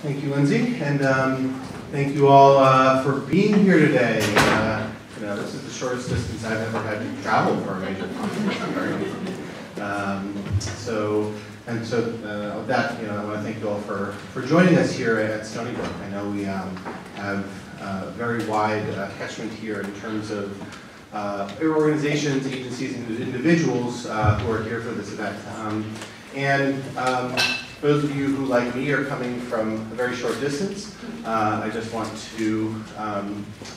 Thank you, Lindsay, and thank you all for being here today. This is the shortest distance I've ever had to travel for a major conference. With that, I want to thank you all for joining us here at Stony Brook. I know we have a very wide catchment here in terms of organizations, agencies, and individuals who are here for this event. For those of you who, like me, are coming from a very short distance, I just want to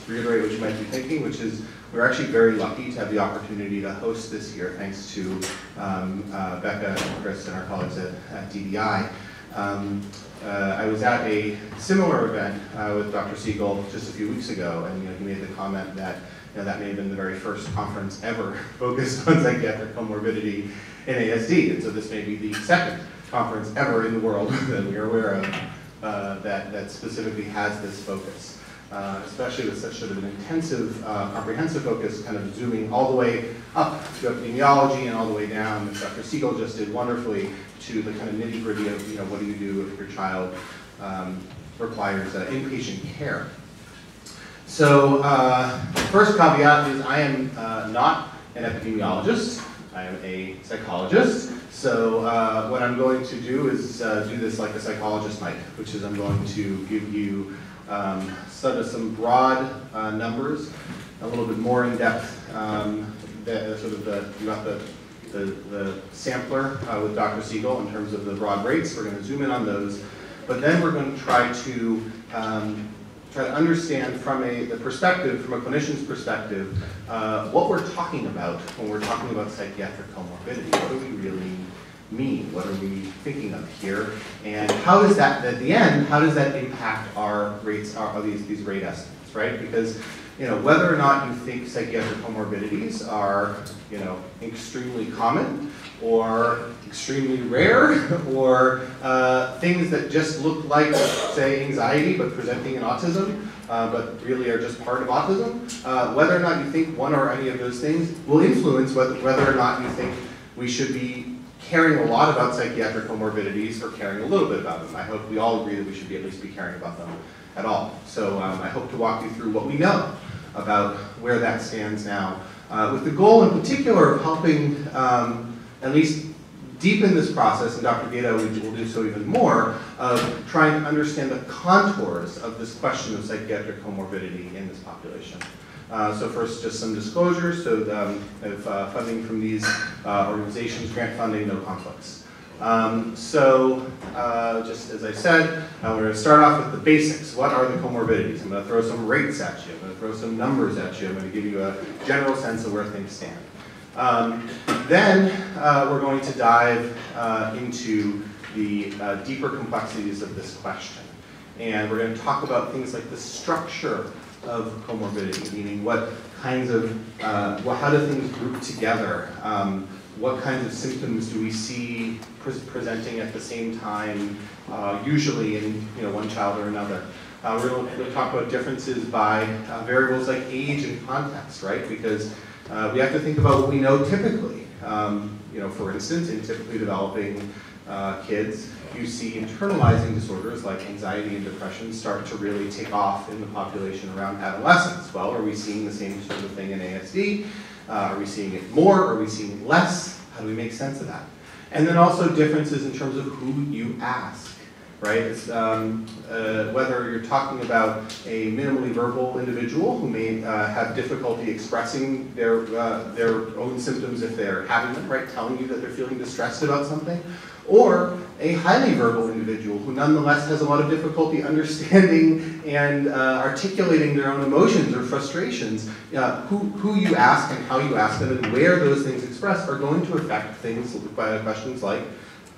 reiterate what you might be thinking, which is we're actually very lucky to have the opportunity to host this year, thanks to Becca and Chris and our colleagues at DDI. I was at a similar event with Dr. Siegel just a few weeks ago, and he made the comment that that may have been the very first conference ever focused on psychiatric comorbidity in ASD, and so this may be the second conference ever in the world that we are aware of that specifically has this focus, especially with such sort of an intensive, comprehensive focus, kind of zooming all the way up to epidemiology and all the way down, as Dr. Siegel just did wonderfully, to the kind of nitty-gritty of what do you do if your child requires inpatient care. So first caveat is I am not an epidemiologist. I am a psychologist. So what I'm going to do is do this like a psychologist might, which is I'm going to give you sort of some broad numbers, a little bit more in depth. You got the sampler with Dr. Siegel in terms of the broad rates. We're going to zoom in on those, but then we're going to try to understand from a clinician's perspective, what we're talking about when we're talking about psychiatric comorbidity. What do we really mean? What are we thinking of here? And how does that, at the end, how does that impact our rates, these rate estimates, right? Because whether or not you think psychiatric comorbidities are extremely common or extremely rare, or things that just look like, say, anxiety but presenting in autism, but really are just part of autism, whether or not you think one or any of those things will influence whether or not you think we should be caring a lot about psychiatric comorbidities or caring a little bit about them. I hope we all agree that we should at least be caring about them at all. So I hope to walk you through what we know about where that stands now, with the goal in particular of helping at least deepen this process, and Dr. Gaeta will do so even more, of trying to understand the contours of this question of psychiatric comorbidity in this population. So first, just some disclosures. So if funding from these organizations, grant funding, no conflicts. Just as I said, we're going to start off with the basics. What are the comorbidities? I'm going to throw some rates at you. I'm going to throw some numbers at you. I'm going to give you a general sense of where things stand. Then we're going to dive into the deeper complexities of this question. And we're going to talk about things like the structure of comorbidity, meaning what kinds of, how do things group together? What kinds of symptoms do we see presenting at the same time, usually in one child or another? We're going to talk about differences by variables like age and context, right? Because we have to think about what we know typically. For instance, in typically developing kids, you see internalizing disorders like anxiety and depression start to really take off in the population around adolescence. Well, are we seeing the same sort of thing in ASD? Are we seeing it more? Are we seeing it less? How do we make sense of that? And then also differences in terms of who you ask, right? It's, whether you're talking about a minimally verbal individual who may have difficulty expressing their own symptoms if they're having them, right? Telling you that they're feeling distressed about something, or a highly verbal individual who nonetheless has a lot of difficulty understanding and articulating their own emotions or frustrations. Who you ask and how you ask them and where those things express are going to affect things by questions like,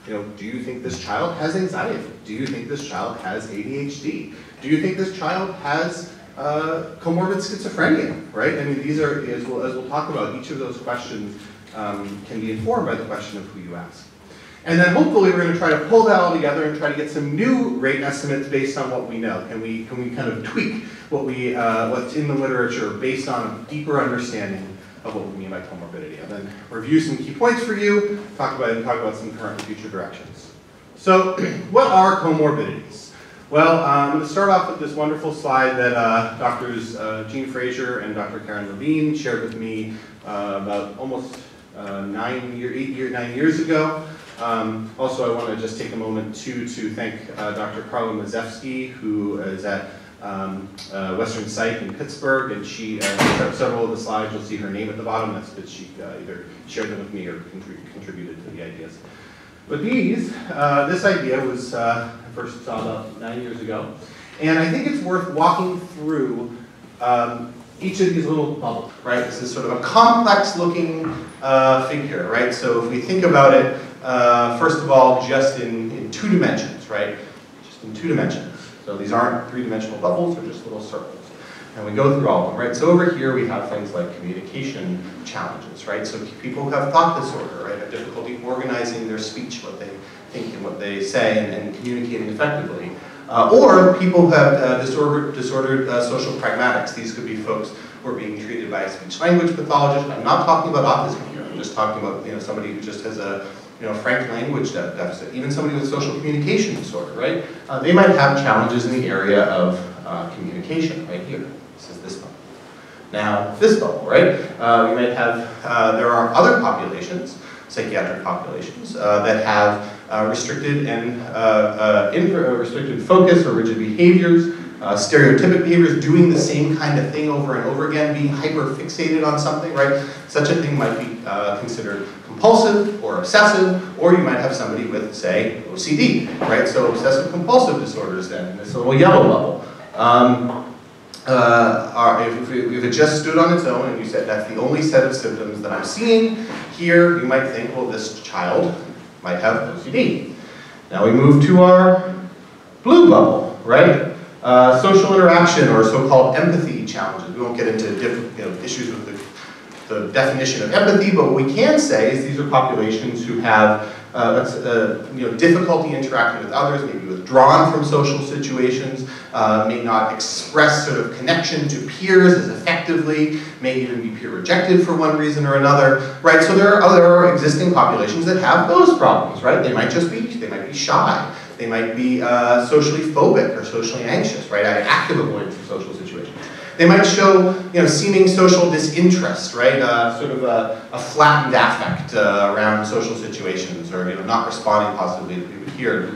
do you think this child has anxiety? Do you think this child has ADHD? Do you think this child has comorbid schizophrenia, right? I mean, these are, as we'll talk about, each of those questions can be informed by the question of who you ask. And then hopefully we're going to try to pull that all together and try to get some new rate estimates based on what we know. Can we kind of tweak what's in the literature based on a deeper understanding of what we mean by comorbidity, and then review some key points for you, talk about some current and future directions. So what are comorbidities? Well, I'm going to start off with this wonderful slide that Drs. Jean Fraser and Dr. Karen Levine shared with me about almost 9 years ago. Also, I want to just take a moment to thank Dr. Carla Mazewski, who is at Western Psych in Pittsburgh, and she several of the slides, you'll see her name at the bottom. That's because she either shared them with me or contributed to the ideas. But this idea was I first saw about 9 years ago, and I think it's worth walking through each of these little bubbles, right? This is sort of a complex-looking figure, right? So if we think about it, first of all, just in 2 dimensions, right? Just in 2 dimensions. So these aren't 3-dimensional bubbles, they're just little circles. And we go through all of them, right? So over here we have things like communication challenges, right? So people who have thought disorder, right, have difficulty organizing their speech, what they think and what they say, and communicating effectively. Or people who have disordered social pragmatics. These could be folks who are being treated by a speech-language pathologist. I'm not talking about autism here. I'm just talking about somebody who just has a frank language deficit. Even somebody with social communication disorder, right? They might have challenges in the area of communication, right here. This is this bubble. Now, this bubble, right? We might have, there are other populations, psychiatric populations, that have restricted focus or rigid behaviors, stereotypic behaviors, doing the same kind of thing over and over again, being hyper-fixated on something, right? Such a thing might be considered compulsive or obsessive, or you might have somebody with, say, OCD, right? So obsessive-compulsive disorders then, in this little yellow bubble. If it just stood on its own and you said that's the only set of symptoms that I'm seeing here, you might think, well, this child might have OCD. Now we move to our blue bubble, right? Social interaction or so-called empathy challenges. We won't get into different issues with the definition of empathy, but what we can say is these are populations who have difficulty interacting with others, maybe withdrawn from social situations, may not express sort of connection to peers as effectively, may even be peer rejected for one reason or another, right? So there are existing populations that have those problems, right? They might be shy, they might be socially phobic or socially anxious, right? Active avoidance of social situations. They might show, seeming social disinterest, right? Sort of a flattened affect around social situations, or not responding positively to peers,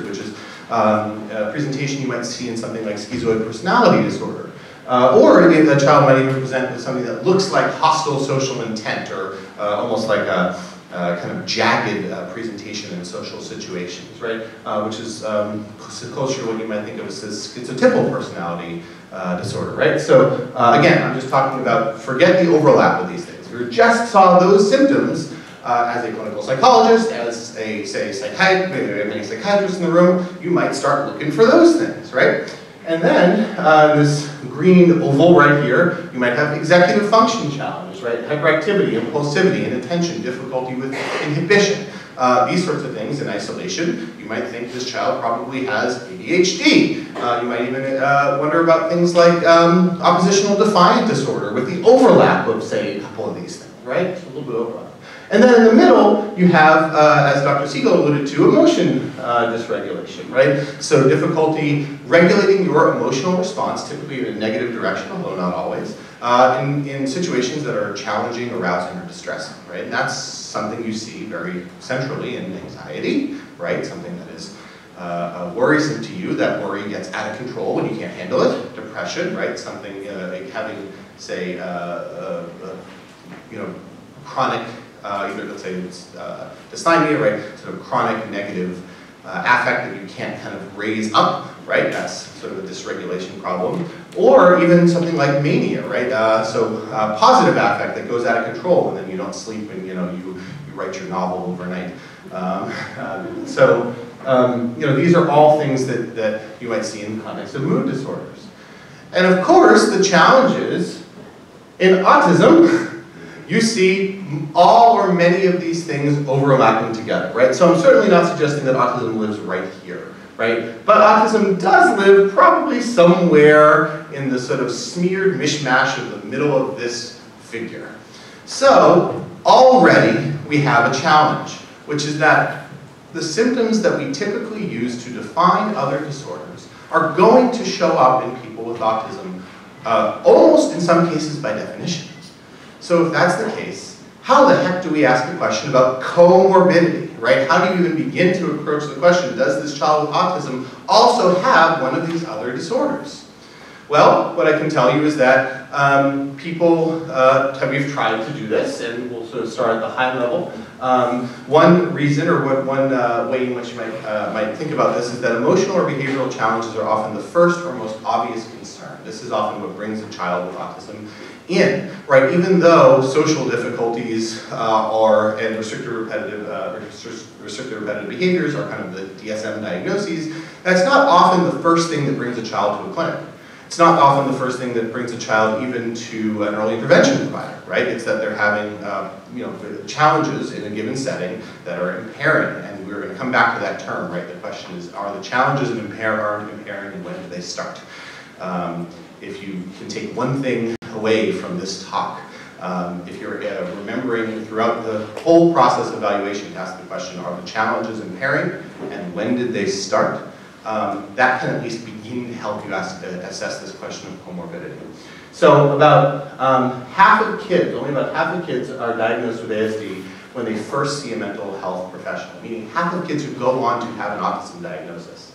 which is a presentation you might see in something like schizoid personality disorder. Or a child might even present with something that looks like hostile social intent, or almost like a kind of jagged presentation in social situations, right? Which is closer to what you might think of as schizotypal personality disorder, right? So again, I'm just talking about, forget the overlap of these things. If you just saw those symptoms as a clinical psychologist, as a, say, psychiatrist, maybe we have many psychiatrists in the room, you might start looking for those things, right? And then this green oval right here, you might have executive function challenges, right? Hyperactivity, impulsivity, inattention, difficulty with inhibition. These sorts of things in isolation. You might think this child probably has ADHD. You might even wonder about things like oppositional defiant disorder with the overlap of, say, a couple of these things, right? So a little bit of overlap. And then in the middle, you have, as Dr. Siegel alluded to, emotion dysregulation, right? So difficulty regulating your emotional response, typically in a negative direction, although not always, in situations that are challenging, arousing, or distressing, right? And that's something you see very centrally in anxiety, right? Something that is worrisome to you. That worry gets out of control when you can't handle it. Depression, right? Something like having, say, chronic, either let's say it's dysthymia, right? Sort of chronic negative affect that you can't kind of raise up, right? That's sort of a dysregulation problem. Or even something like mania, right? Positive affect that goes out of control, and then you don't sleep, and you write your novel overnight. These are all things that you might see in the context of mood disorders. And of course, the challenges in autism, you see all or many of these things overlapping together, right? So I'm certainly not suggesting that autism lives right here, right? But autism does live probably somewhere in the sort of smeared mishmash of the middle of this figure. So already we have a challenge, which is that the symptoms that we typically use to define other disorders are going to show up in people with autism, almost in some cases by definition. So if that's the case, how the heck do we ask a question about comorbidity, right? How do you even begin to approach the question, does this child with autism also have one of these other disorders? Well, what I can tell you is that we've tried to do this, and we'll sort of start at the high level. One reason, or one way in which you might think about this, is that emotional or behavioral challenges are often the first or most obvious concern. This is often what brings a child with autism in, right? Even though social difficulties and restricted repetitive behaviors are kind of the DSM diagnoses, that's not often the first thing that brings a child to a clinic. It's not often the first thing that brings a child even to an early intervention provider, right? It's that they're having challenges in a given setting that are impairing, and we're going to come back to that term, right? The question is, are the challenges impairing, and when do they start? If you can take one thing away from this talk, if you're remembering throughout the whole process of evaluation to ask the question, are the challenges impairing, and when did they start? That can at least begin to help you assess this question of comorbidity. So about half of kids, only about half of kids are diagnosed with ASD when they first see a mental health professional, meaning half of kids who go on to have an autism diagnosis.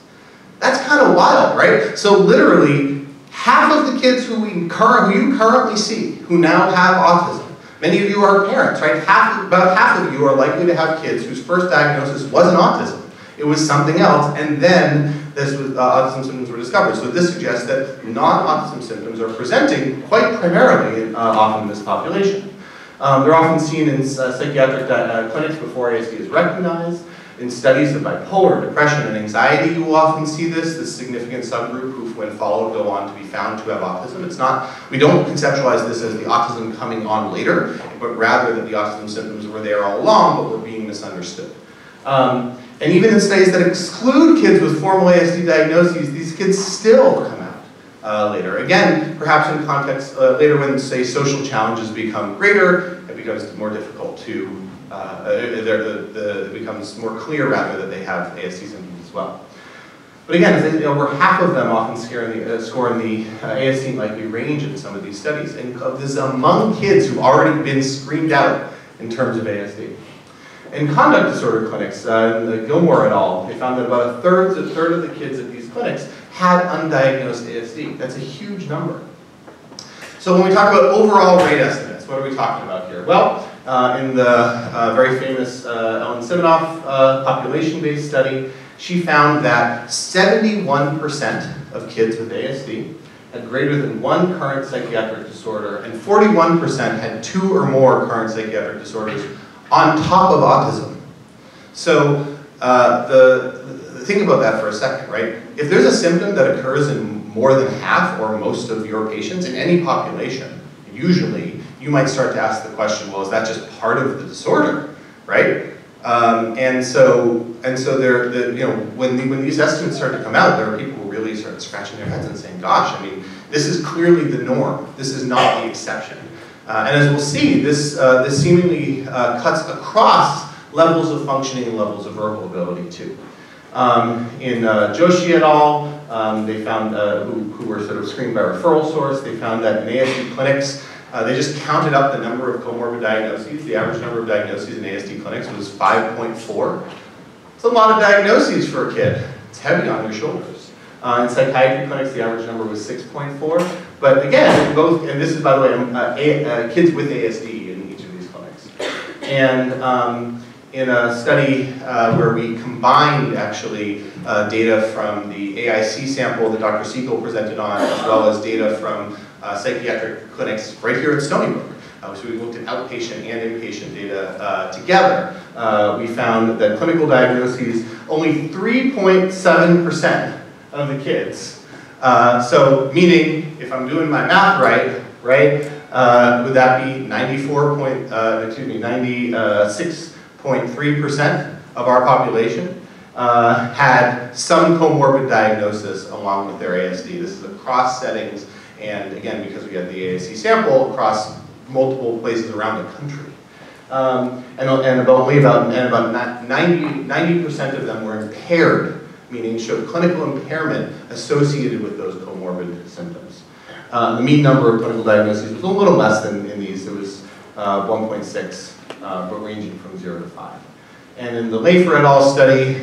That's kind of wild, right? So literally, half of the kids who you currently see who now have autism, many of you are parents, right? About half of you are likely to have kids whose first diagnosis wasn't autism. It was something else, and then autism symptoms were discovered. So this suggests that non-autism symptoms are presenting quite primarily often in this population. They're often seen in psychiatric clinics before ASD is recognized. In studies of bipolar, depression, and anxiety, you will often see this significant subgroup who, when followed, go on to be found to have autism. It's not, we don't conceptualize this as the autism coming on later, but rather that the autism symptoms were there all along, but were being misunderstood. And even in studies that exclude kids with formal ASD diagnoses, these kids still come out later. Again, perhaps in context later when, say, social challenges become greater, it becomes more difficult to, it becomes more clear, rather, that they have ASD symptoms as well. But again, over half of them often score in the ASD likely range in some of these studies. And this is among kids who've already been screened out in terms of ASD. In conduct disorder clinics, Gilmore et al., they found that about a third of the kids at these clinics had undiagnosed ASD. That's a huge number. So when we talk about overall rate estimates, what are we talking about here? Well, in the very famous Ellen Siminoff population-based study, she found that 71% of kids with ASD had greater than one current psychiatric disorder, and 41% had 2 or more current psychiatric disorders on top of autism. So think about that for a second, right? If there's a symptom that occurs in more than half or most of your patients in any population, usually you might start to ask the question, well, is that just part of the disorder, right? And so when these estimates start to come out, there are people who really start scratching their heads and saying, gosh, I mean, this is clearly the norm. This is not the exception. And as we'll see, this seemingly cuts across levels of functioning and levels of verbal ability too. In Joshi et al., they found, who were sort of screened by referral source, they found that in ASD clinics, they just counted up the number of comorbid diagnoses. The average number of diagnoses in ASD clinics was 5.4. It's a lot of diagnoses for a kid. It's heavy on your shoulders. In psychiatry clinics, the average number was 6.4. But again, both, and this is, by the way, kids with ASD in each of these clinics. And in a study where we combined, actually, data from the AIC sample that Dr. Siegel presented on, as well as data from psychiatric clinics right here at Stony Brook. So we looked at outpatient and inpatient data together. We found that clinical diagnoses, only 3.7% of the kids. So meaning, if I'm doing my math right, would that be 96.3% of our population had some comorbid diagnosis along with their ASD. This is across settings, and again, because we had the ASD sample across multiple places around the country. And only about 90% of them were impaired, meaning showed clinical impairment associated with those comorbid symptoms. The mean number of clinical diagnoses was a little less than in these. It was 1.6, but ranging from 0 to 5. And in the Lerner et al. Study,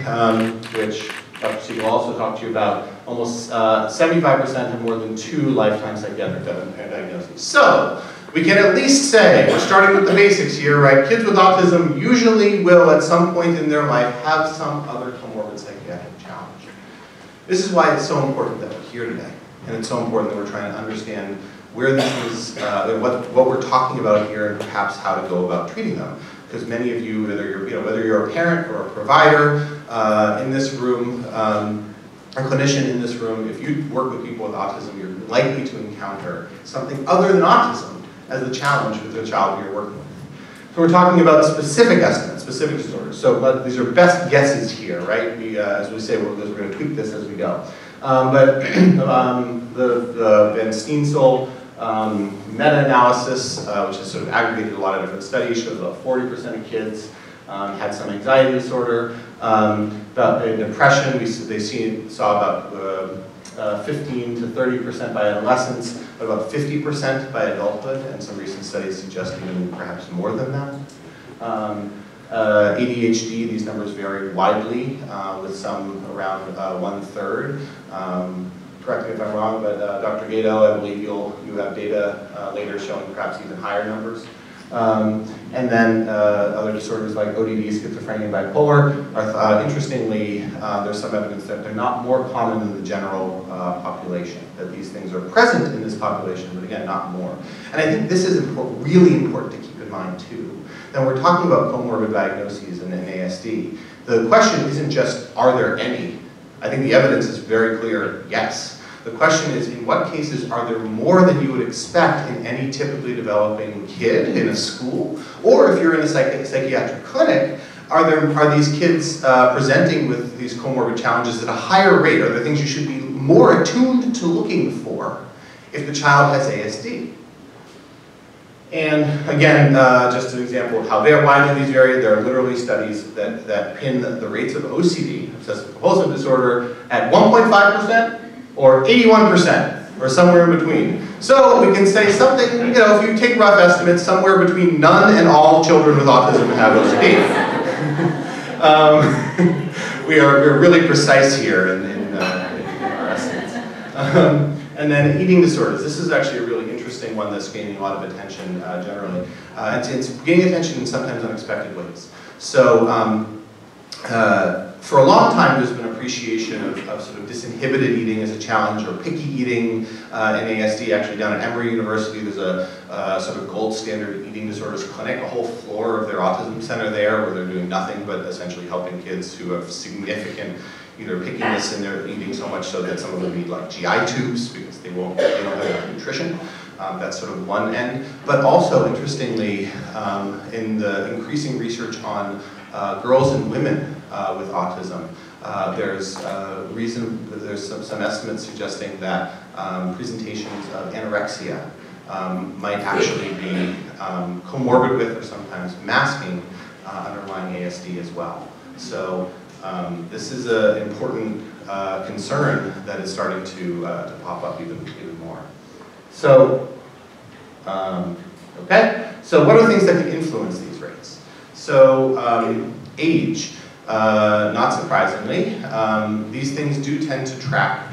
which Dr. Siegel also talked to you about, almost 75% have more than 2 lifetime psychiatric diagnoses. So, we can at least say, we're starting with the basics here, right? Kids with autism usually will, at some point in their life, have some other comorbid psychiatric challenge. This is why it's so important that we're here today. And it's so important that we're trying to understand where these things, what we're talking about here, and perhaps how to go about treating them. Because many of you, whether you're a parent or a provider in this room, a clinician in this room, if you work with people with autism, you're likely to encounter something other than autism as the challenge with the child you're working with. So we're talking about specific estimates, specific disorders. So these are best guesses here, right? As we say, we're going to tweak this as we go. But the Van Steensel meta-analysis, which has sort of aggregated a lot of different studies, shows about 40% of kids had some anxiety disorder. About in depression, they saw about 15 to 30% by adolescence, but about 50% by adulthood, and some recent studies suggest even perhaps more than that. ADHD, these numbers vary widely, with some around 1/3. Correct me if I'm wrong, but Dr. Gato, I believe you have data later showing perhaps even higher numbers. And then other disorders like ODD, schizophrenia, and bipolar are, interestingly, there's some evidence that they're not more common than the general population, that these things are present in this population, but again, not more. And I think this is really important to keep in mind too. Then we're talking about comorbid diagnoses and ASD. The question isn't just, are there any? I think the evidence is very clear, yes. The question is, in what cases are there more than you would expect in any typically developing kid in a school? Or if you're in a psychiatric clinic, are these kids presenting with these comorbid challenges at a higher rate? Are there things you should be more attuned to looking for if the child has ASD? And again, just an example of how widely these vary, there are literally studies that pin the rates of OCD, obsessive compulsive disorder, at 1.5%, or 81%, or somewhere in between. So we can say something, if you take rough estimates, somewhere between none and all children with autism have OCD. We're really precise here in our estimates. And then eating disorders. This is actually a really interesting one that's gaining a lot of attention generally. It's gaining attention in sometimes unexpected ways. So for a long time, there's been appreciation of sort of disinhibited eating as a challenge, or picky eating in ASD. Actually, down at Emory University, there's a sort of gold standard eating disorders clinic, a whole floor of their autism center there, where they're doing nothing but essentially helping kids who have significant either pickiness in their eating, so much so that some of them need like GI tubes because they don't have enough nutrition. That's sort of one end. But also, interestingly, in the increasing research on girls and women with autism, there's some estimates suggesting that presentations of anorexia might actually be comorbid with, or sometimes masking, underlying ASD as well. So this is an important concern that is starting to pop up even more. So, okay, so what are the things that can influence these rates? So, age, not surprisingly, these things do tend to track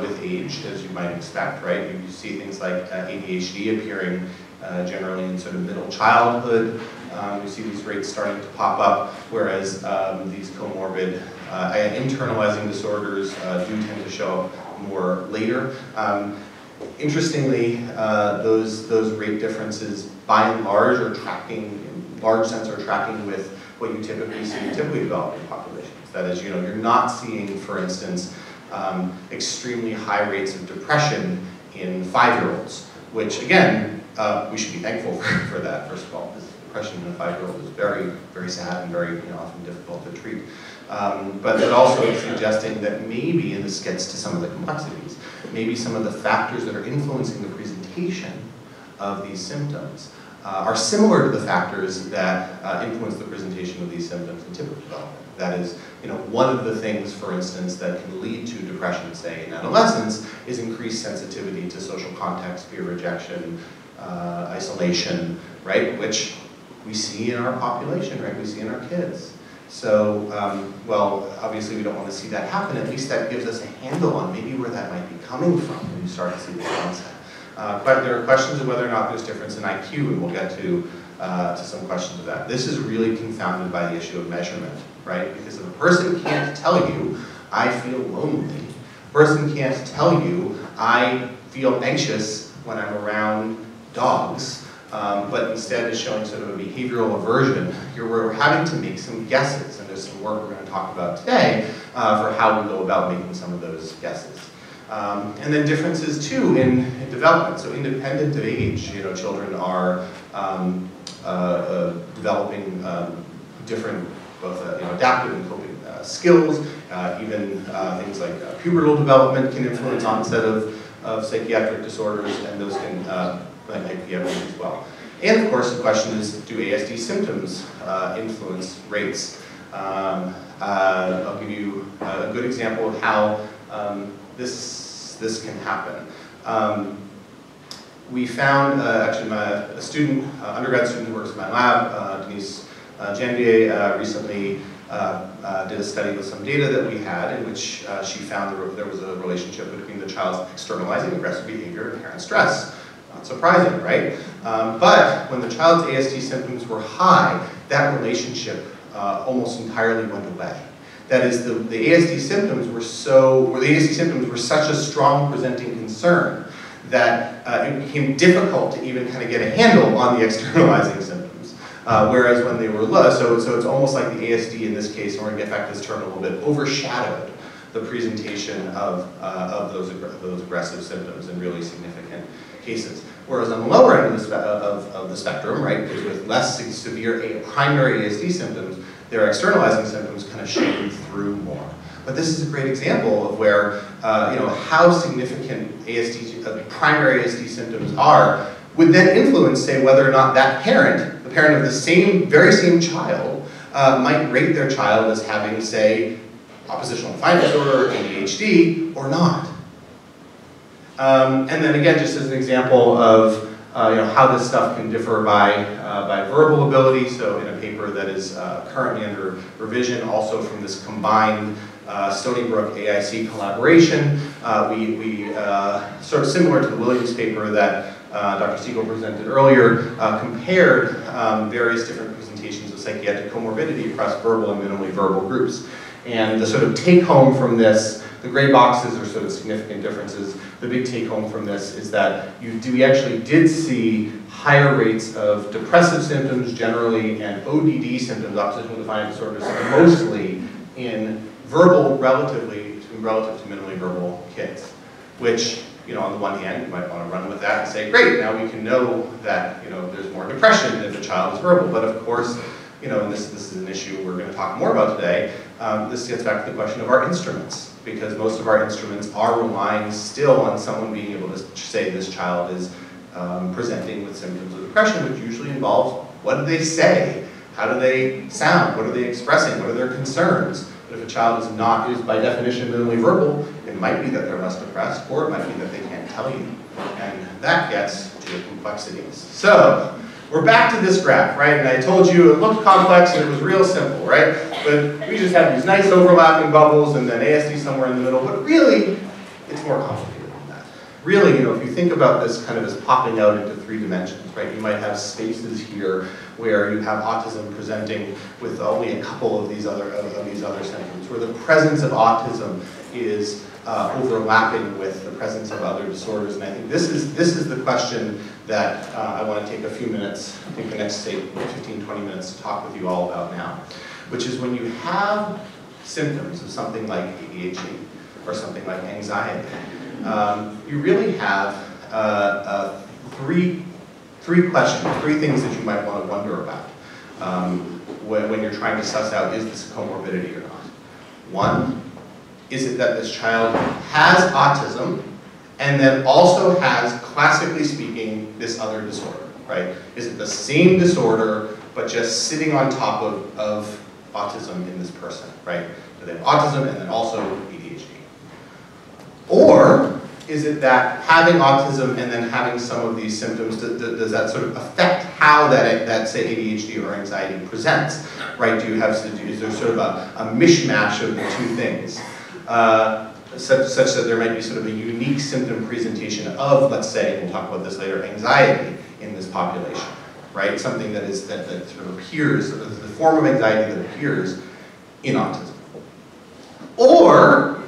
with age, as you might expect, right? You see things like ADHD appearing generally in sort of middle childhood. You see these rates starting to pop up, whereas these comorbid internalizing disorders do tend to show up more later. Interestingly, those rate differences, by and large, are tracking, in large sense, are tracking with what you typically see in typically developing populations. That is, you're not seeing, for instance, extremely high rates of depression in 5-year-olds, which, again, we should be thankful for that, first of all, because depression in a 5-year-old is very, very sad and very often difficult to treat. But it also is suggesting that maybe, and this gets to some of the complexities, maybe some of the factors that are influencing the presentation of these symptoms are similar to the factors that influence the presentation of these symptoms in typical development. That is, one of the things, for instance, that can lead to depression, say, in adolescence, is increased sensitivity to social context, fear, rejection, isolation, right? Which we see in our population, right? We see in our kids. So, well, obviously we don't want to see that happen. At least that gives us a handle on maybe where that might be coming from when you start to see the onset. But there are questions of whether or not there's difference in IQ, and we'll get to some questions of that. This is really confounded by the issue of measurement, right? Because if a person can't tell you, I feel lonely, a person can't tell you, I feel anxious when I'm around dogs, but instead is showing sort of a behavioral aversion, we're having to make some guesses, and there's some work we're going to talk about today for how we go about making some of those guesses. And then differences too in development. So independent of age, children are developing different, both adaptive and coping skills. Even things like pubertal development can influence onset of psychiatric disorders, and those can might be evident as well. And of course, the question is, do ASD symptoms influence rates? I'll give you a good example of how this can happen. We found, actually a student, undergrad student who works in my lab, Denise Janvier, recently did a study with some data that we had in which she found there was a relationship between the child's externalizing aggressive behavior and parent stress. Not surprising, right? But when the child's ASD symptoms were high, that relationship almost entirely went away. That is, the ASD symptoms were such a strong presenting concern that it became difficult to even kind of get a handle on the externalizing symptoms. Whereas when they were low, so it's almost like the ASD in this case, and we're going to get back to this term in a little bit, overshadowed the presentation of those aggressive symptoms in really significant cases. Whereas on the lower end of the spectrum, right, with less severe primary ASD symptoms, their externalizing symptoms kind of shine through more. But this is a great example of where, how significant primary ASD symptoms are would then influence, say, whether or not that parent, the parent of the very same child, might rate their child as having, say, oppositional defiant disorder, ADHD, or not. And then again, just as an example of how this stuff can differ by verbal ability. So in a paper that is currently under revision, also from this combined Stony Brook AIC collaboration, we sort of similar to the Williams paper that Dr. Siegel presented earlier, compared various different presentations of psychiatric comorbidity across verbal and minimally verbal groups. And the sort of take home from this, the gray boxes are sort of significant differences. The big take home from this is that we actually did see higher rates of depressive symptoms generally and ODD symptoms, oppositional defiant disorders, mostly in verbal relative to minimally verbal kids. Which, on the one hand, you might want to run with that and say, great, now we can know that, there's more depression if a child is verbal. But of course, and this is an issue we're going to talk more about today, this gets back to the question of our instruments. Because most of our instruments are relying still on someone being able to say this child is presenting with symptoms of depression, which usually involves what do they say, how do they sound, what are they expressing, what are their concerns. But if a child is by definition minimally verbal, it might be that they're less depressed, or it might be that they can't tell you. And that gets to the complexities. So, we're back to this graph, right? And I told you it looked complex and it was real simple, right? But we just have these nice overlapping bubbles and then ASD somewhere in the middle, but really, it's more complicated than that. Really, if you think about this kind of as popping out into 3 dimensions, right? You might have spaces here where you have autism presenting with only a couple of these other symptoms, where the presence of autism is overlapping with the presence of other disorders. And I think this is the question that I want to take a few minutes, I think the next, say, 15, 20 minutes to talk with you all about now, which is when you have symptoms of something like ADHD or something like anxiety, you really have three questions, 3 things that you might want to wonder about when you're trying to suss out, is this a comorbidity or not? 1, is it that this child has autism and then also has, classically speaking, this other disorder, right? Is it the same disorder, but just sitting on top of autism in this person, right? Do they have autism and then also ADHD? Or is it that having autism and then having some of these symptoms, does that sort of affect how that say ADHD or anxiety presents, right? Is there sort of a mishmash of the two things, such that there might be sort of a unique symptom presentation of, let's say, and we'll talk about this later, anxiety in this population, right? Something that sort of appears, the form of anxiety that appears in autism. Or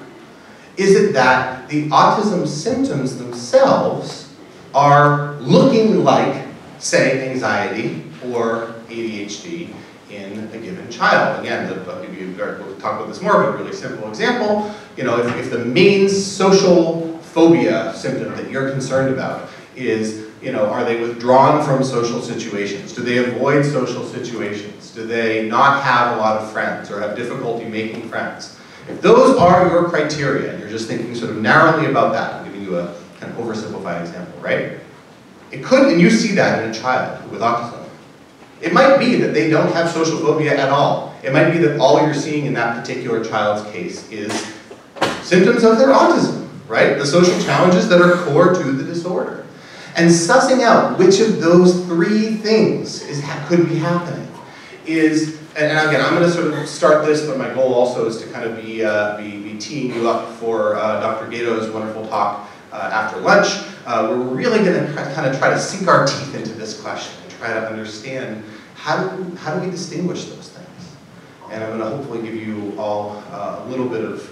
is it that the autism symptoms themselves are looking like, say, anxiety or ADHD in a given child? Again, we'll talk about this more, but a really simple example. You know, if the main social phobia symptom that you're concerned about is, you know, are they withdrawn from social situations? Do they avoid social situations? Do they not have a lot of friends or have difficulty making friends? If those are your criteria, and you're just thinking sort of narrowly about that, I'm giving you a kind of oversimplified example, right? It could, and you see that in a child with autism. It might be that they don't have social phobia at all. It might be that all you're seeing in that particular child's case is symptoms of their autism, right? The social challenges that are core to the disorder. And sussing out which of those three things could be happening is, and again, I'm going to sort of start this, but my goal also is to kind of be teeing you up for Dr. Gato's wonderful talk after lunch, where we're really going to kind of try to sink our teeth into this question and try to understand how do we distinguish those things. And I'm going to hopefully give you all a little bit of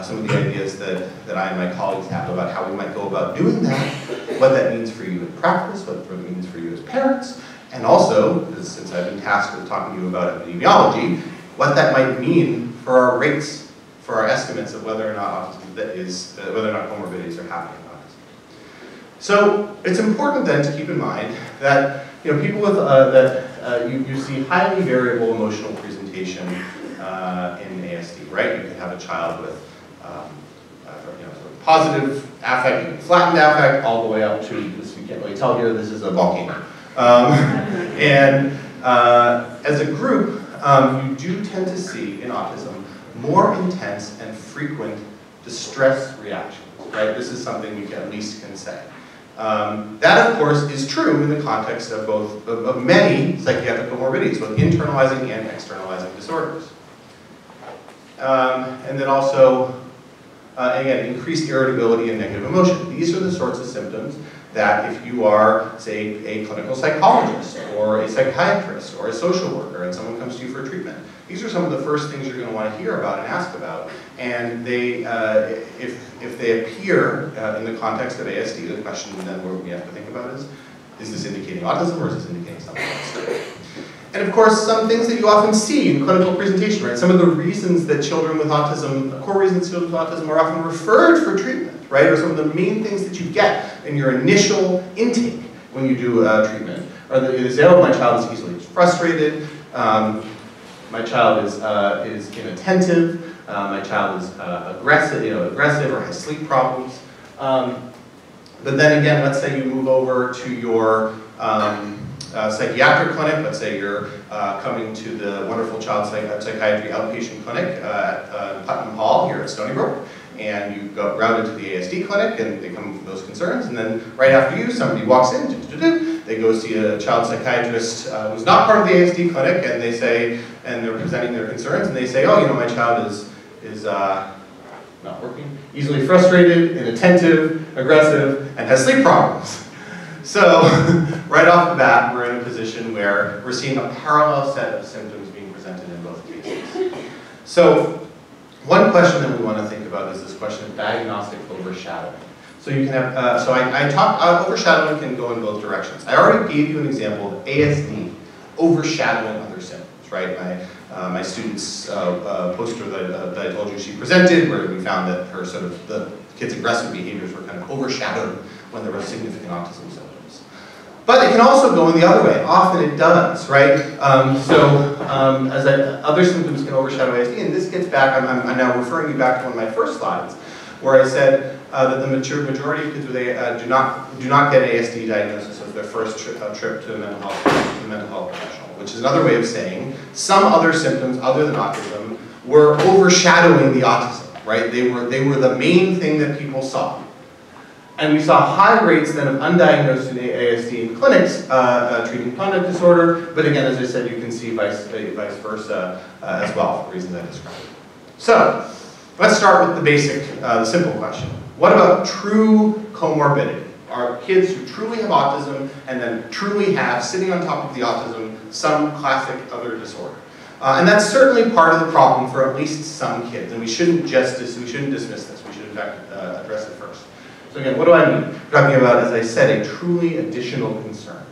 some of the ideas that I and my colleagues have about how we might go about doing that, what that means for you in practice, what it means for you as parents, and also, since I've been tasked with talking to you about epidemiology, what that might mean for our rates, for our estimates of whether or not autism whether or not comorbidities are happening in autism. So it's important then to keep in mind that people with you see highly variable emotional presentation in ASD, right? You could have a child with sort of positive affect, flattened affect, all the way up to this. You can't really tell here. This is a volcano. As a group, you do tend to see in autism more intense and frequent distress reactions, right? This is something we at least can say. That, of course, is true in the context of of many psychiatric comorbidities, both internalizing and externalizing disorders. And then also, again, increased irritability and negative emotion. These are the sorts of symptoms that if you are, say, a clinical psychologist or a psychiatrist or a social worker and someone comes to you for treatment, these are some of the first things you're going to want to hear about and ask about. And they, if they appear in the context of ASD, the question then we have to think about is this indicating autism or is this indicating something else? And of course, some things that you often see in clinical presentation, right? Some of the reasons that children with autism, core reasons children with autism are often referred for treatment, right? Or some of the main things that you get in your initial intake when you do treatment. Or they say, oh, my child is easily frustrated, my child is inattentive, my child is aggressive or has sleep problems. But then again, let's say you move over to your psychiatric clinic. Let's say you're coming to the wonderful child psychiatry outpatient clinic at Putnam Hall here at Stony Brook, and you go routed to the ASD clinic, and they come with those concerns, and then right after you, somebody walks in, they go see a child psychiatrist who's not part of the ASD clinic, and they say, and they're presenting their concerns, and they say, oh, my child is not working, easily frustrated, inattentive, aggressive, and has sleep problems. So, right off the bat, we're in a position where we're seeing a parallel set of symptoms being presented in both cases. So, one question that we want to think about is this question of diagnostic overshadowing. So you can have, overshadowing can go in both directions. I already gave you an example of ASD overshadowing other symptoms, right? My student's poster that I told you she presented, where we found that her the kid's aggressive behaviors were kind of overshadowed when there were significant autism symptoms. But it can also go in the other way. Often it does, right? Other symptoms can overshadow ASD, and this gets back, I'm now referring you back to one of my first slides, where I said, that the majority of kids with do not get an ASD diagnosis as their first trip to a mental health professional, which is another way of saying some other symptoms other than autism were overshadowing the autism, right? They were the main thing that people saw. And we saw high rates then of undiagnosed ASD in clinics treating conduct disorder, but again, as I said, you can see vice versa as well, for reasons I described. So, let's start with the basic, the simple question. What about true comorbidity? Are kids who truly have autism and then truly have, sitting on top of the autism, some classic other disorder? And that's certainly part of the problem for at least some kids, and we shouldn't dismiss this. We should in fact address it first. So again, what do I mean? We're talking about, as I said, a truly additional concern.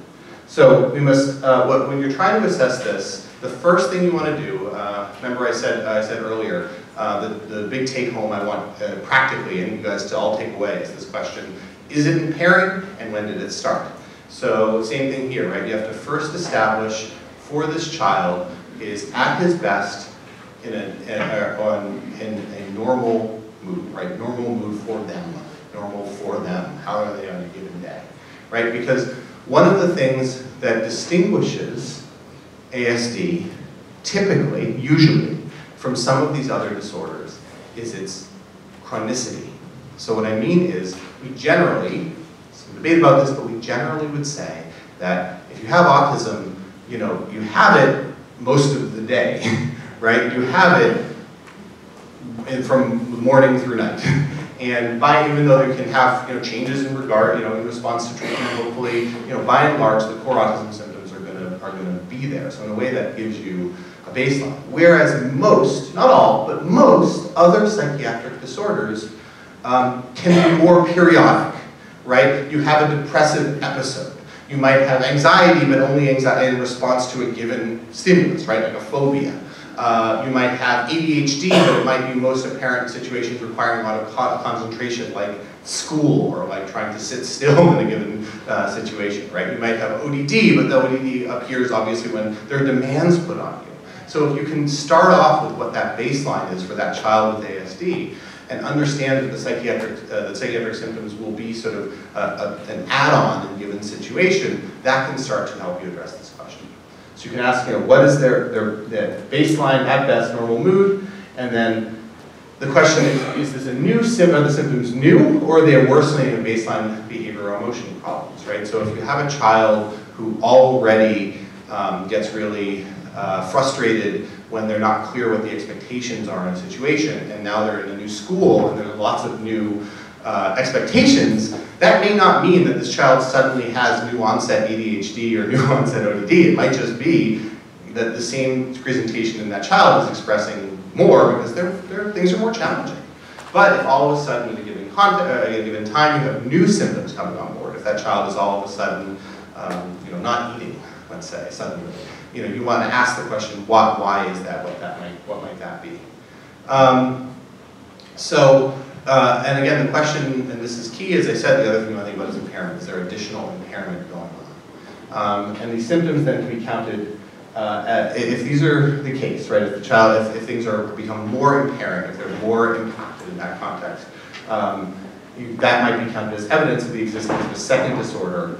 So we must, when you're trying to assess this, the first thing you want to do, remember I said earlier, the big take home I want practically, and you guys to all take away, is this question: is it impairing, and when did it start? So same thing here, right? You have to first establish for this child is at his best in a normal mood, right? Normal mood for them. Normal for them. How are they on a given day, right? Because one of the things that distinguishes ASD typically, usually, from some of these other disorders is its chronicity. So what I mean is, we generally, some debate about this, but we generally would say that if you have autism, you know, you have it most of the day, right? You have it from morning through night. And even though you can have changes in regard, in response to treatment, hopefully, by and large, the core autism symptoms are gonna be there. So in a way, that gives you a baseline. Whereas most, not all, but most other psychiatric disorders can be more periodic, right? You have a depressive episode. You might have anxiety, but only anxiety in response to a given stimulus, right? Like a phobia. You might have ADHD, but it might be most apparent in situations requiring a lot of concentration, like school, or like trying to sit still in a given situation, right? You might have ODD, but the ODD appears obviously when there are demands put on you. So if you can start off with what that baseline is for that child with ASD, and understand that the psychiatric symptoms will be sort of an add-on in a given situation, that can start to help you address this question. So you can ask, what is their baseline, at best, normal mood? And then the question is this a new symptom? Are the symptoms new, or are they a worsening of baseline behavior or emotion problems, right? So if you have a child who already gets really frustrated when they're not clear what the expectations are in a situation, and now they're in a new school and there's lots of new expectations, that may not mean that this child suddenly has new onset ADHD or new onset ODD. It might just be that the same presentation in that child is expressing more because things are more challenging. But if all of a sudden at a given time you have new symptoms coming on board, if that child is all of a sudden not eating, let's say, suddenly, you want to ask the question, why is that? What might that be? And again, the question, and this is key, as I said, the other thing I think about is impairment. Is there additional impairment going on? And these symptoms then can be counted, if these are the case, right? If the child, if things become more impairing, if they're more impacted in that context, that might be counted as evidence of the existence of a second disorder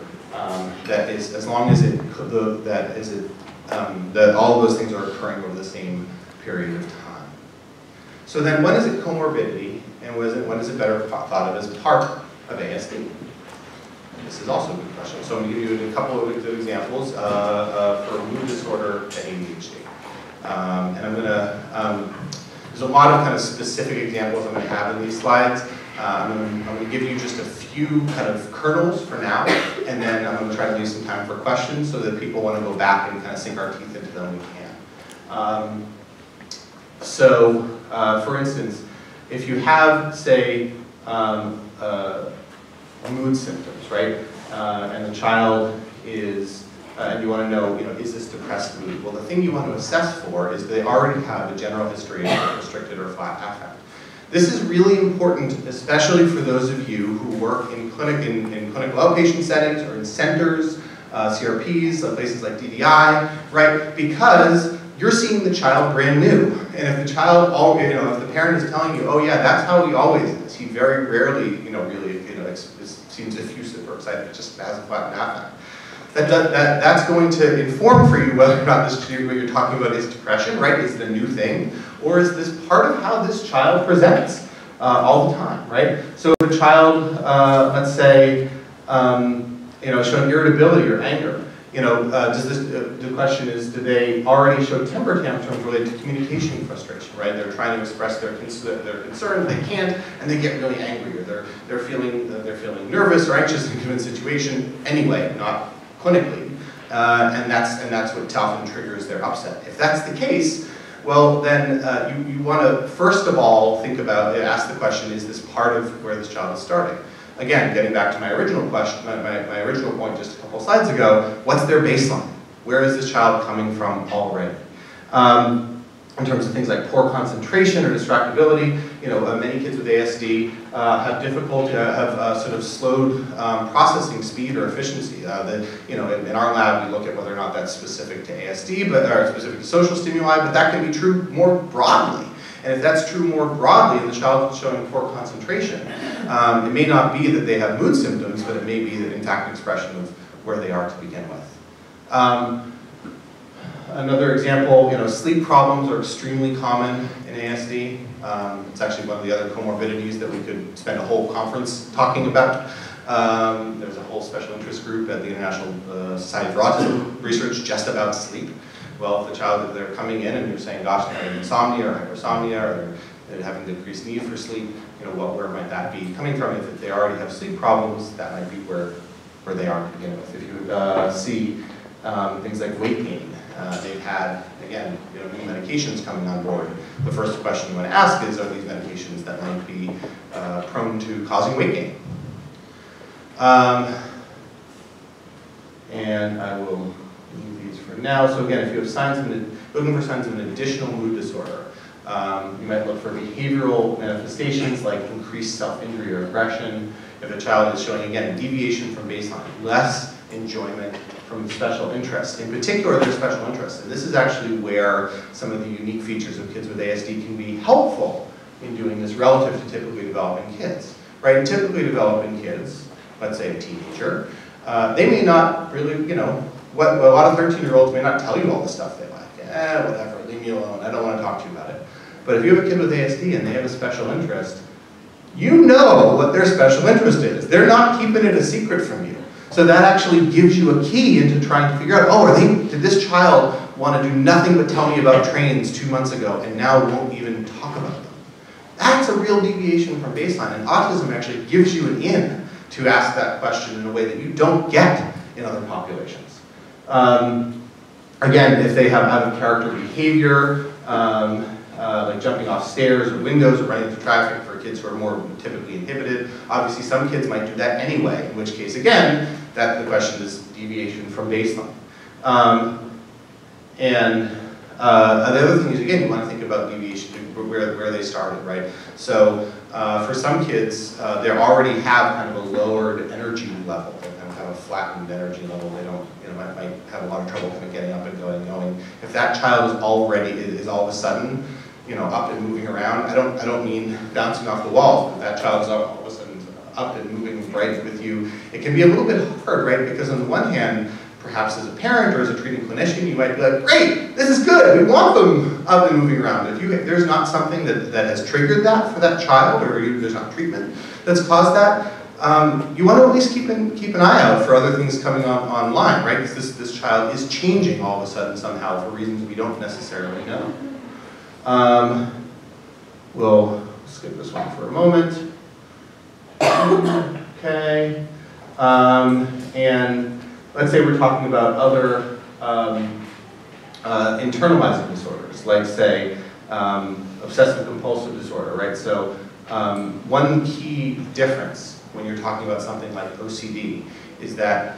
that is, as long as that all of those things are occurring over the same period of time. So then, when is it comorbidity, and when is it better thought of as part of ASD? This is also a good question. So I'm going to give you a couple of examples for mood disorder to ADHD. And I'm going to, there's a lot of kind of specific examples I'm going to have in these slides. I'm going to give you just a few kind of kernels for now, and then I'm going to try to leave some time for questions so that people want to go back and kind of sink our teeth into them, we can. For instance, if you have, say, mood symptoms, right, and the child is, and you want to know, is this depressed mood? Well, the thing you want to assess for is they already have a general history of restricted or flat affect. This is really important, especially for those of you who work in clinical outpatient settings or in centers, CRPs, places like DDI, right? Because you're seeing the child brand new. And if the child, if the parent is telling you, oh yeah, that's how he always is, he very rarely, really, seems effusive or excited, it just has a flat affect. That's going to inform for you whether or not what you're talking about is depression, right? Is it a new thing? Or is this part of how this child presents all the time, right? So if a child, let's say, showing irritability or anger, the question is, do they already show temper tantrums related to communication frustration, right? They're trying to express their concern, they can't, and they get really angry, or they're feeling nervous or anxious in a given situation anyway, not clinically, and that's what often triggers their upset. If that's the case, well then you want to first of all ask the question: is this part of where this child is starting? Again, getting back to my original question, my original point just a couple slides ago, what's their baseline? Where is this child coming from already? In terms of things like poor concentration or distractibility, many kids with ASD have difficulty, have sort of slowed processing speed or efficiency. In our lab, we look at whether or not that's specific to ASD, or specific to social stimuli, but that can be true more broadly. And if that's true more broadly and the child is showing poor concentration, it may not be that they have mood symptoms, but it may be that in fact an expression of where they are to begin with. Another example, sleep problems are extremely common in ASD. It's actually one of the other comorbidities that we could spend a whole conference talking about. There's a whole special interest group at the International Society for Autism research just about sleep. Well, if the child, if they're coming in and you're saying, gosh, they're having insomnia or hypersomnia, or they're having decreased need for sleep, where might that be coming from? If they already have sleep problems, that might be where they are to begin with. If you see things like weight gain, they've had, again, new medications coming on board. The first question you want to ask is, are these medications that might be prone to causing weight gain? And I will leave these for now. So again, if you have looking for signs of an additional mood disorder, you might look for behavioral manifestations like increased self-injury or aggression. If a child is showing, again, a deviation from baseline, less enjoyment from special interests, in particular their special interests. And this is actually where some of the unique features of kids with ASD can be helpful in doing this relative to typically developing kids. Right? In typically developing kids, let's say a teenager, they may not really, a lot of 13-year-olds may not tell you all the stuff they like. Whatever, leave me alone, I don't want to talk to you about it. But if you have a kid with ASD and they have a special interest, you know what their special interest is. They're not keeping it a secret from you. So that actually gives you a key into trying to figure out, did this child want to do nothing but tell me about trains 2 months ago and now won't even talk about them? That's a real deviation from baseline, and autism actually gives you an in to ask that question in a way that you don't get in other populations. Again, if they have out-of-character behavior, like jumping off stairs or windows or running into traffic for kids who are more typically inhibited. Obviously, some kids might do that anyway, in which case, again, the question is deviation from baseline. The other thing is, again, you want to think about deviation, where they started, right? So for some kids, they already have kind of a lowered energy level. They kind of have a flattened energy level. They don't, might have a lot of trouble kind of getting up and going. If that child is all of a sudden, up and moving around, I don't mean bouncing off the walls, but that child is all of a sudden up and moving right with you. It can be a little bit hard, right? Because on the one hand, perhaps as a parent or as a treating clinician, you might be like, great, this is good, we want them up and moving around. If there's not something that has triggered that for that child, or there's not treatment that's caused that, you want to at least keep an eye out for other things coming online, right? Because this child is changing all of a sudden somehow for reasons we don't necessarily know. We'll skip this one for a moment. Okay. And let's say we're talking about other internalizing disorders, like say obsessive compulsive disorder, right? So one key difference when you're talking about something like OCD is that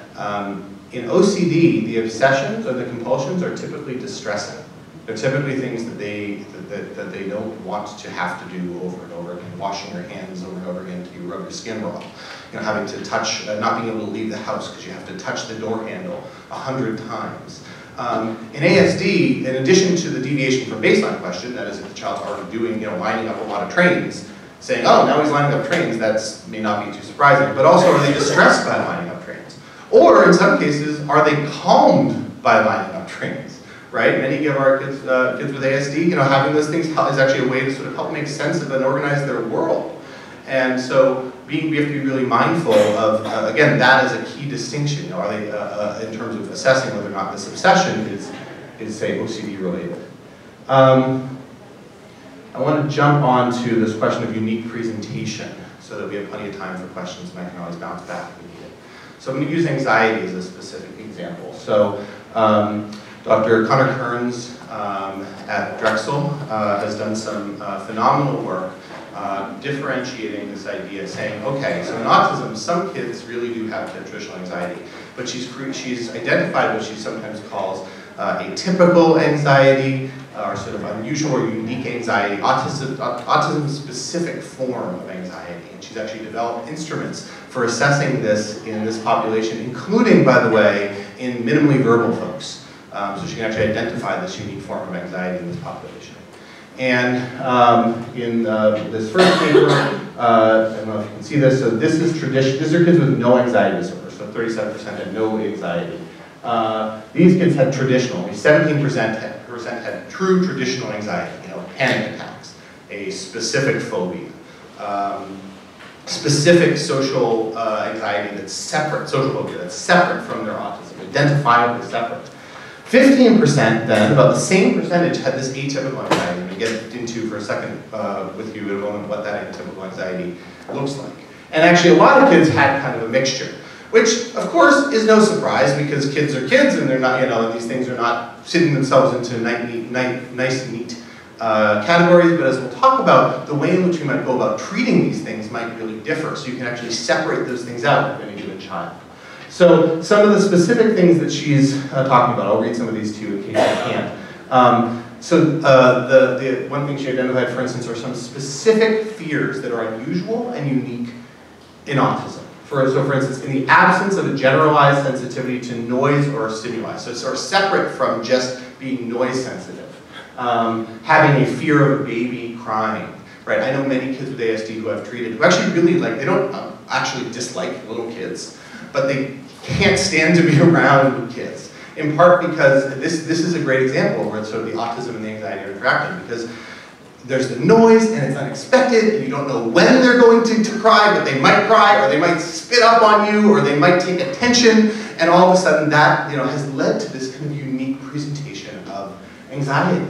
in OCD, the obsessions or the compulsions are typically distressing. They're typically things that they don't want to have to do over and over again. Washing your hands over and over again until you rub your skin raw. Having to touch, not being able to leave the house because you have to touch the door handle 100 times. In ASD, in addition to the deviation from baseline question, that is if the child's already doing, lining up a lot of trains, saying, oh, now he's lining up trains, that may not be too surprising, but also are they distressed by lining up trains? Or in some cases, are they calmed by lining up trains, right? Many of our kids with ASD, having those things is actually a way to sort of help make sense of and organize their world. And so we have to be really mindful of, again, that is a key distinction. Are they, in terms of assessing whether or not this obsession is say, OCD related. I want to jump on to this question of unique presentation so that we have plenty of time for questions and I can always bounce back if we need it. So I'm going to use anxiety as a specific example. So Dr. Connor Kearns at Drexel has done some phenomenal work differentiating this idea, saying, okay, so in autism, some kids really do have traditional anxiety, but she's identified what she sometimes calls atypical anxiety, or sort of unusual or unique anxiety, autism-specific form of anxiety. And she's actually developed instruments for assessing this in this population, including, by the way, in minimally verbal folks. So she can actually identify this unique form of anxiety in this population. And in this first paper, I don't know if you can see this, so this is tradition. These are kids with no anxiety disorder, so 37% had no anxiety. These kids had traditional, only 17% had true traditional anxiety, panic attacks, a specific phobia, specific social anxiety that's separate, social phobia that's separate from their autism, identifiably separate. 15% then, about the same percentage, had this atypical anxiety. I'm going to get into for a second with you in a moment what that atypical anxiety looks like. And actually a lot of kids had kind of a mixture, which of course is no surprise because kids are kids and they're not, these things are not sitting themselves into nice and neat categories, but as we'll talk about, the way in which we might go about treating these things might really differ, so you can actually separate those things out in any given child. So some of the specific things that she's talking about, I'll read some of these to you in case I can't. The one thing she identified, for instance, are some specific fears that are unusual and unique in autism. So for instance, in the absence of a generalized sensitivity to noise or stimuli, so it's sort of separate from just being noise sensitive. Having a fear of a baby crying, right? I know many kids with ASD who I've treated who actually really they don't actually dislike little kids, but they can't stand to be around kids. In part because this is a great example where sort of the autism and the anxiety are interacting, because there's the noise and it's unexpected and you don't know when they're going to cry, but they might cry or they might spit up on you or they might take attention, and all of a sudden that has led to this kind of unique presentation of anxiety.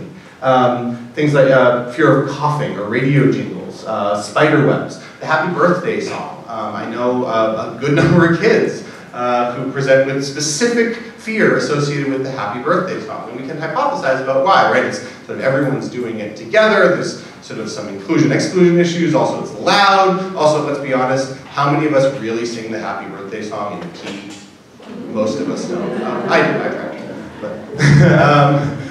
Things like fear of coughing or radio jingles, spider webs, the happy birthday song. I know a good number of kids who present with specific fear associated with the happy birthday song. And we can hypothesize about why, right? It's sort of everyone's doing it together. There's sort of some inclusion-exclusion issues. Also, it's loud. Also, let's be honest, how many of us really sing the happy birthday song in the key? Most of us don't. I do, I try to.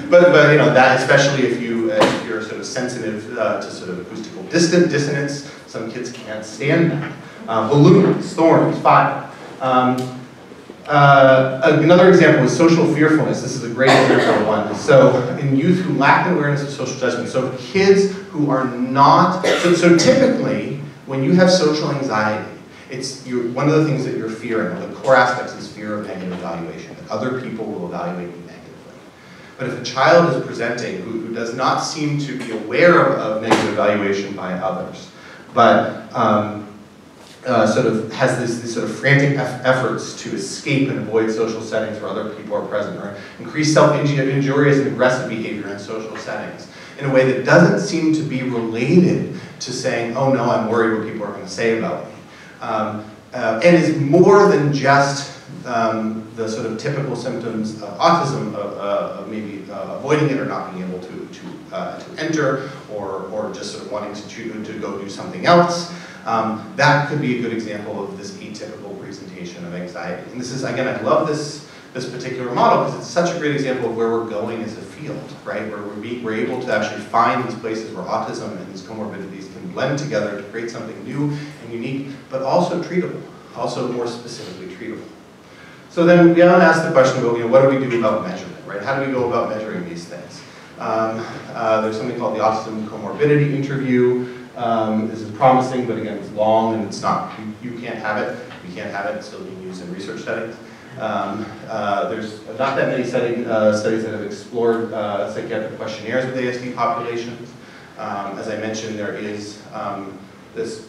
But that, especially if you're sort of sensitive to sort of acoustical dissonance, some kids can't stand that. Balloons, thorns, fire. Another example is social fearfulness. This is a great example one. So in youth who lack an awareness of social judgment, so kids who are not, so typically when you have social anxiety, one of the things that you're fearing, one of the core aspects is fear of negative evaluation, that other people will evaluate you negatively. But if a child is presenting who does not seem to be aware of negative evaluation by others, but sort of has these sort of frantic efforts to escape and avoid social settings where other people are present, or increase self-injurious and aggressive behavior in social settings, in a way that doesn't seem to be related to saying, oh no, I'm worried what people are going to say about me. And is more than just the sort of typical symptoms of autism, of maybe avoiding it or not being able to enter, or just sort of wanting to go do something else. That could be a good example of this atypical presentation of anxiety. And this is, again, I love this particular model because it's such a great example of where we're going as a field, right? Where we're able to actually find these places where autism and these comorbidities can blend together to create something new and unique, but also treatable, also more specifically treatable. So then we want to ask the question, well, what do we do about measurement? right? How do we go about measuring these things? There's something called the autism comorbidity interview. This is promising, but again, it's long and it's not, you can't have it. You can't have it, it's still being used in research settings. There's not that many studies that have explored psychiatric questionnaires with ASD populations. As I mentioned, there is this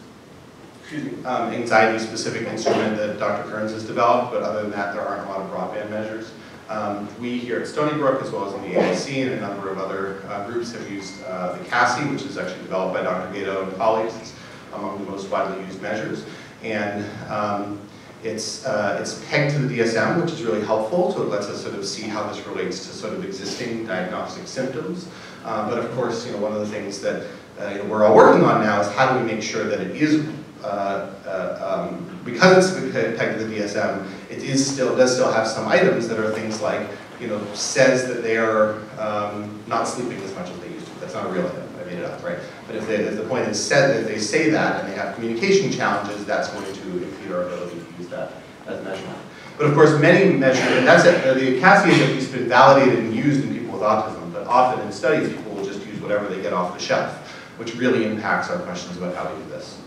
anxiety-specific instrument that Dr. Kearns has developed, but other than that, there aren't a lot of broadband measures. We here at Stony Brook, as well as in the AIC and a number of other groups, have used the CASI, which is actually developed by Dr. Gato and colleagues. It's among the most widely used measures. And it's pegged to the DSM, which is really helpful, so it lets us sort of see how this relates to sort of existing diagnostic symptoms. But of course, one of the things that we're all working on now is how do we make sure that it is, because it's pegged to the DSM, it does still have some items that are things like, says that they are not sleeping as much as they used to. That's not a real item. I made it up, right? But if the point is said that they say that and they have communication challenges, that's going to impede our ability to use that as measurement. But of course, many measures, and that's it. The CASI has at least been validated and used in people with autism, but often in studies, people will just use whatever they get off the shelf, which really impacts our questions about how to do this.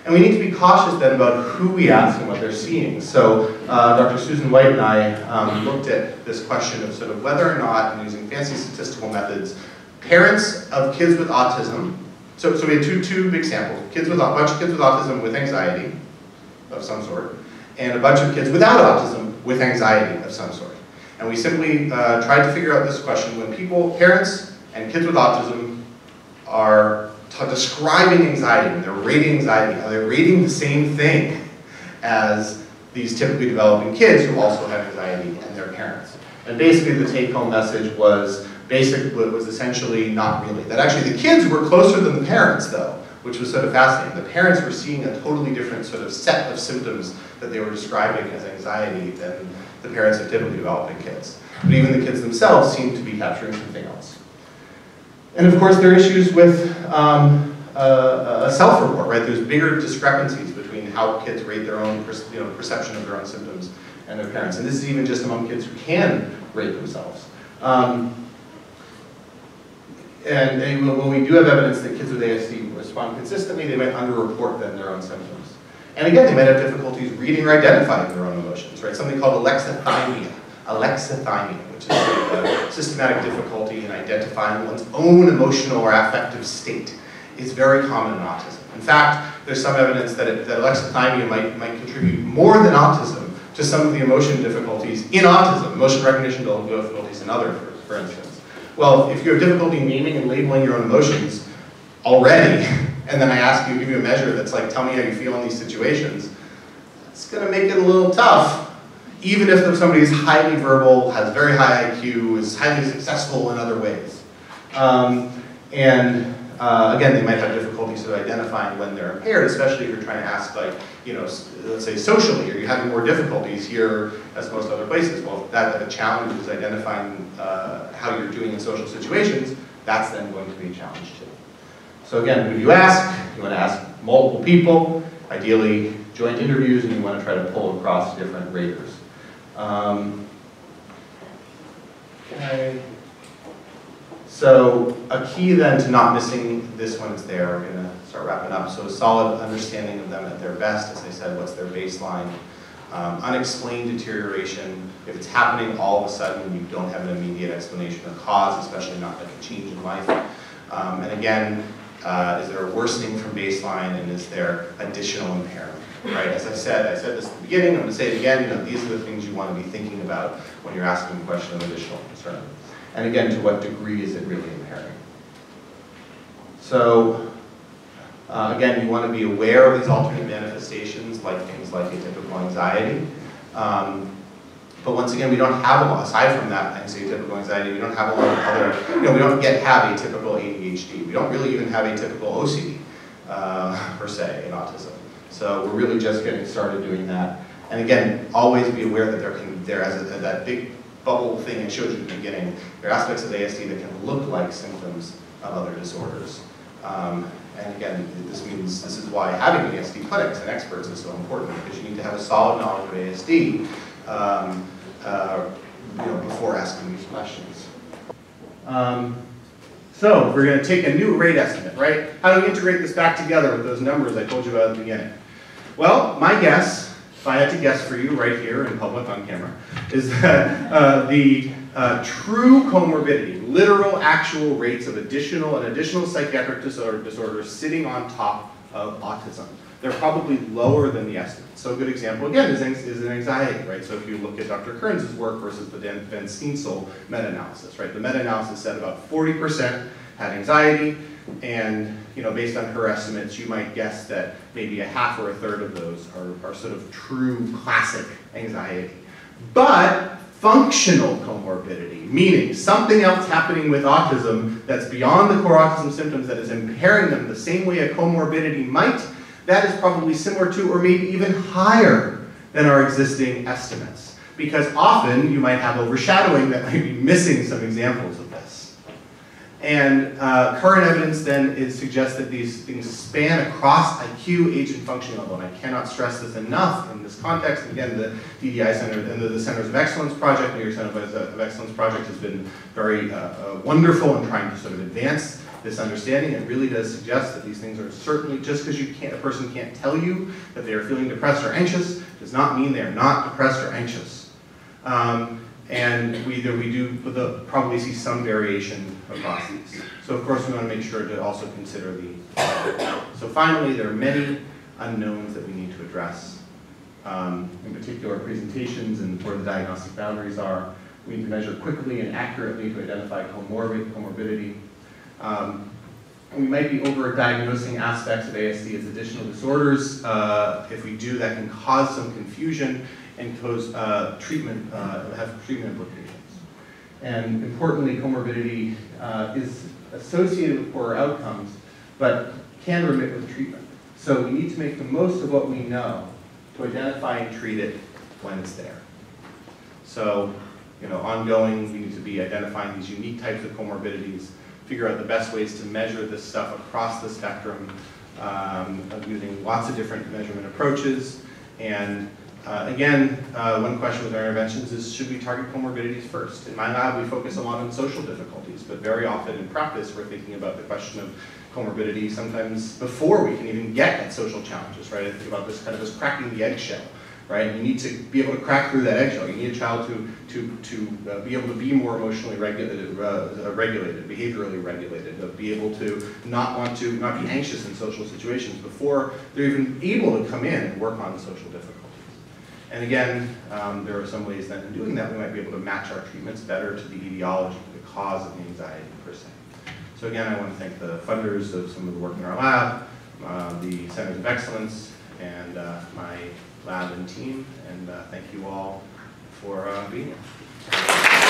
And we need to be cautious then about who we ask and what they're seeing. So Dr. Susan White and I looked at this question of sort of whether or not, and using fancy statistical methods, parents of kids with autism, so we had two big samples, a bunch of kids with autism with anxiety of some sort, and a bunch of kids without autism with anxiety of some sort. And we simply tried to figure out this question when parents and kids with autism are describing anxiety, when they're rating anxiety, are they rating the same thing as these typically developing kids who also have anxiety and their parents? And basically the take-home message was essentially not really. That actually the kids were closer than the parents though, which was sort of fascinating. The parents were seeing a totally different sort of set of symptoms that they were describing as anxiety than the parents of typically developing kids. But even the kids themselves seemed to be capturing something else. And of course, there are issues with self-report, right? There's bigger discrepancies between how kids rate their own perception of their own symptoms and their parents. And this is even just among kids who can rate themselves. And when we do have evidence that kids with ASD respond consistently, they might underreport then their own symptoms. And again, they might have difficulties reading or identifying their own emotions, right? Something called alexithymia, which is a systematic difficulty in identifying one's own emotional or affective state. It's very common in autism. In fact, there's some evidence that alexithymia might contribute more than autism to some of the emotion difficulties in autism, emotion recognition difficulties in other, for instance. Well, if you have difficulty naming and labeling your own emotions already, and then I give you a measure that's like, tell me how you feel in these situations, it's going to make it a little tough, even if somebody is highly verbal, has very high IQ, is highly successful in other ways. Again, they might have difficulty sort of identifying when they're impaired, especially if you're trying to ask, like, let's say socially, are you having more difficulties here as most other places? Well, if that challenge is identifying how you're doing in social situations, that's then going to be a challenge too. So again, who do you ask? You want to ask multiple people, ideally joint interviews, and you want to try to pull across different raters. Okay. So a key then to not missing this one is there. We're going to start wrapping up. So a solid understanding of them at their best. As I said, what's their baseline? Unexplained deterioration. If it's happening all of a sudden, you don't have an immediate explanation or cause, especially not like a change in life. And again, is there a worsening from baseline, and is there additional impairment? Right? As I said this at the beginning, I'm going to say it again, these are the things you want to be thinking about when you're asking a question of additional concern. And again, to what degree is it really impairing? So, again, you want to be aware of these alternate manifestations, like things like atypical anxiety. But once again, we don't have a lot, aside from that atypical anxiety, we don't have a lot of other, we don't yet have atypical ADHD. We don't really even have atypical OCD, per se, in autism. So we're really just getting started doing that. And again, always be aware that there as that big bubble thing I showed you at the beginning, there are aspects of ASD that can look like symptoms of other disorders. And again, this is why having ASD clinics and experts is so important, because you need to have a solid knowledge of ASD before asking these questions. So we're going to take a new rate estimate, right? How do we integrate this back together with those numbers I told you about at the beginning? Well, my guess, if I had to guess for you right here in public on camera, is that the true comorbidity, literal actual rates of additional psychiatric disorders sitting on top of autism, they're probably lower than the estimate. So a good example, again, is an anxiety, right? So if you look at Dr. Kearns' work versus the Van Steensel meta-analysis, right? The meta-analysis said about 40% had anxiety, and based on her estimates, you might guess that maybe a half or a third of those are sort of true classic anxiety. But functional comorbidity, meaning something else happening with autism that's beyond the core autism symptoms that is impairing them the same way a comorbidity might, that is probably similar to or maybe even higher than our existing estimates. Because often you might have overshadowing that might be missing some examples of this. And current evidence then suggests that these things span across IQ, age, and functioning level. And I cannot stress this enough in this context. And again, the DDI Center and the Centers of Excellence Project, New York Center of Excellence Project, has been very wonderful in trying to sort of advance this understanding. It really does suggest that these things are certainly, just because a person can't tell you that they are feeling depressed or anxious, does not mean they are not depressed or anxious. And we do probably see some variation across these. So of course we want to make sure to also consider the so finally, there are many unknowns that we need to address. In particular, presentations and where the diagnostic boundaries are. We need to measure quickly and accurately to identify comorbidity. We might be over-diagnosing aspects of ASD as additional disorders. If we do, that can cause some confusion and cause have treatment implications. And importantly, comorbidity is associated with poorer outcomes, but can remit with treatment. So we need to make the most of what we know to identify and treat it when it's there. So, ongoing, we need to be identifying these unique types of comorbidities, figure out the best ways to measure this stuff across the spectrum using lots of different measurement approaches. And again, one question with our interventions is, should we target comorbidities first? In my lab, we focus a lot on social difficulties, but very often in practice, we're thinking about the question of comorbidity sometimes before we can even get at social challenges, right? I think about this kind of as cracking the eggshell, right? You need to be able to crack through that eggshell. You need a child to be able to be more emotionally regulated, behaviorally regulated, to be able to not be anxious in social situations before they're even able to come in and work on social difficulties. And again, there are some ways that in doing that we might be able to match our treatments better to the etiology, the cause of the anxiety per se. So again, I want to thank the funders of some of the work in our lab, the Centers of Excellence, and my lab and team, and thank you all for being here.